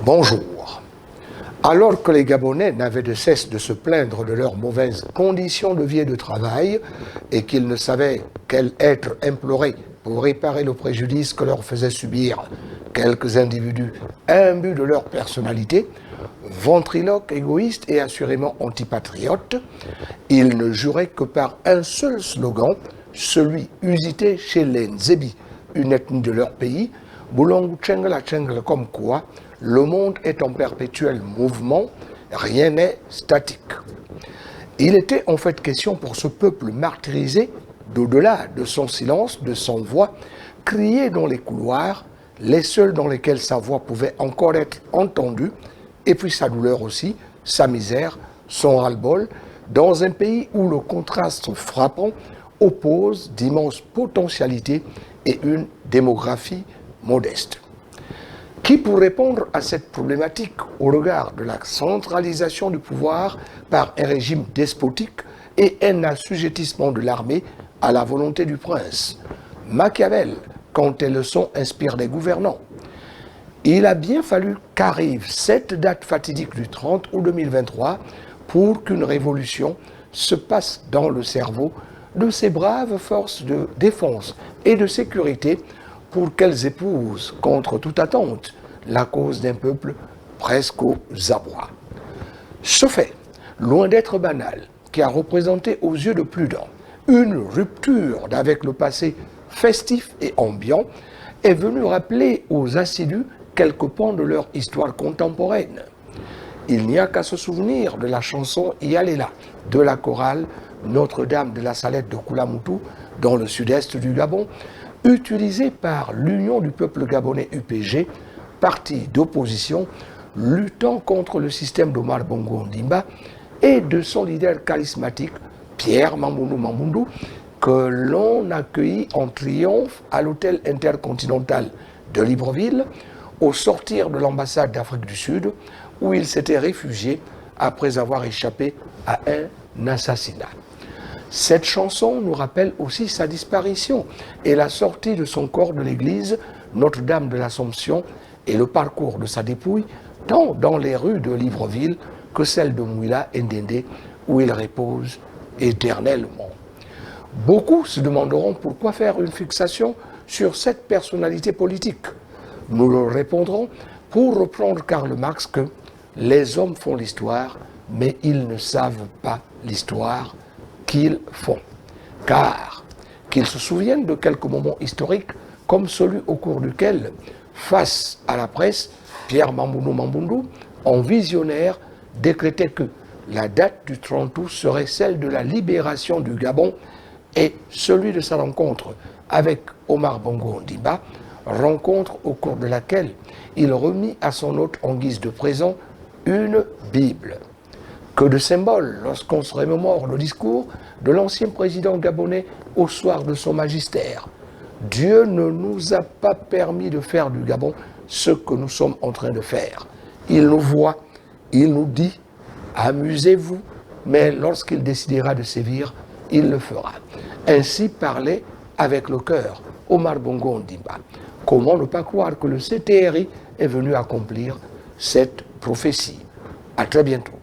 Bonjour. Alors que les Gabonais n'avaient de cesse de se plaindre de leurs mauvaises conditions de vie et de travail, et qu'ils ne savaient quel être implorer pour réparer le préjudice que leur faisaient subir quelques individus imbus de leur personnalité, ventriloques, égoïstes et assurément antipatriotes, ils ne juraient que par un seul slogan, celui usité chez les Nzebi, une ethnie de leur pays, Boulongu Tchengla Tchengla, comme quoi le monde est en perpétuel mouvement, rien n'est statique. Il était en fait question pour ce peuple martyrisé, d'au-delà de son silence, de son voix, crier dans les couloirs, les seuls dans lesquels sa voix pouvait encore être entendue, et puis sa douleur aussi, sa misère, son ras-le-bol, dans un pays où le contraste frappant oppose d'immenses potentialités et une démographie modeste. Qui, pour répondre à cette problématique au regard de la centralisation du pouvoir par un régime despotique et un assujettissement de l'armée à la volonté du prince? Machiavel, quand tes leçons inspirent les gouvernants. Il a bien fallu qu'arrive cette date fatidique du 30 août 2023 pour qu'une révolution se passe dans le cerveau de ces braves forces de défense et de sécurité pour qu'elles épousent, contre toute attente, la cause d'un peuple presque aux abois. Ce fait, loin d'être banal, qui a représenté aux yeux de plus d'un une rupture avec le passé festif et ambiant, est venu rappeler aux assidus quelques pans de leur histoire contemporaine. Il n'y a qu'à se souvenir de la chanson Yalela de la chorale Notre-Dame de la Salette de Koulamoutou, dans le sud-est du Gabon, utilisée par l'Union du peuple gabonais UPG, parti d'opposition luttant contre le système d'Omar Bongo Ondimba, et de son leader charismatique, Pierre Mamboundou Mamboundou, que l'on accueillit en triomphe à l'hôtel intercontinental de Libreville, au sortir de l'ambassade d'Afrique du Sud, où il s'était réfugié après avoir échappé à un assassinat. Cette chanson nous rappelle aussi sa disparition et la sortie de son corps de l'église Notre-Dame de l'Assomption et le parcours de sa dépouille, tant dans les rues de Libreville que celles de Mouila et Ndendé, où il repose éternellement. Beaucoup se demanderont pourquoi faire une fixation sur cette personnalité politique. Nous leur répondrons, pour reprendre Karl Marx, que les hommes font l'histoire, mais ils ne savent pas l'histoire qu'ils font. Car qu'ils se souviennent de quelques moments historiques, comme celui au cours duquel, face à la presse, Pierre Mamboundou Mamboundou, en visionnaire, décrétait que la date du 30 août serait celle de la libération du Gabon et celui de sa rencontre avec Omar Bongo Ondimba, rencontre au cours de laquelle il remit à son hôte en guise de présent une Bible. Que de symboles lorsqu'on se remémore le discours de l'ancien président gabonais au soir de son magistère. Dieu ne nous a pas permis de faire du Gabon ce que nous sommes en train de faire. Il nous voit, il nous dit, amusez-vous, mais lorsqu'il décidera de sévir, il le fera. Ainsi parlait avec le cœur Omar Bongo Ondimba. Comment ne pas croire que le CTRI est venu accomplir cette prophétie? À très bientôt.